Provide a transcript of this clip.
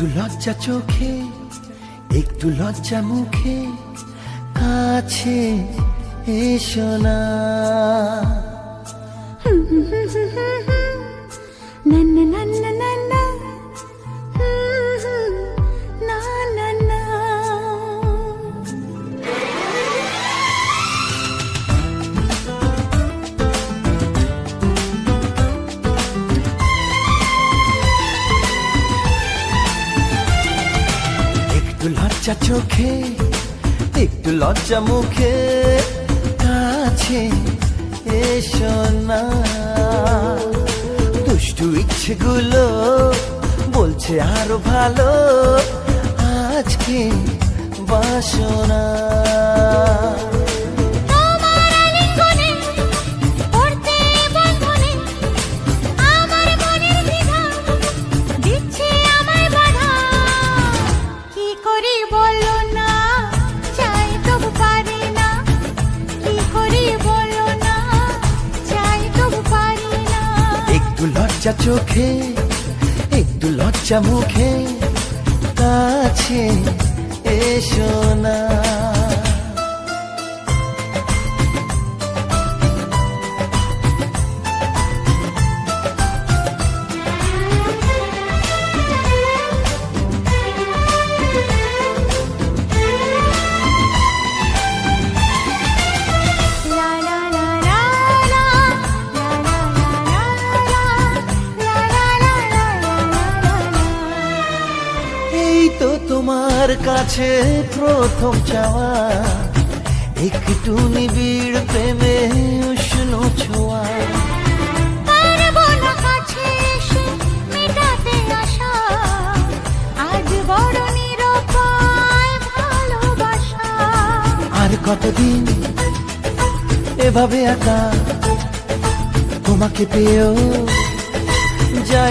একটু লজ্জা চোখে, একটু লজ্জা মুখে, কাছে এসো না। একটু লজ্জা চোখে, একটু লজ্জা মুখে, কাছে এসো না। দুষ্টু ইচ্ছেগুলো বলছে আরো ভালো, আজকে বাসনা। একটু লজ্জা চোখে, একটু লজ্জা মুখে, কাছে এসো না। তো তোমার কাছে প্রথম চাওয়া, একটু নিবিড় প্রেমে উষ্ণ ছোঁয়া। আর কতদিন এভাবে একা তোমাকে পেয়েও যাই।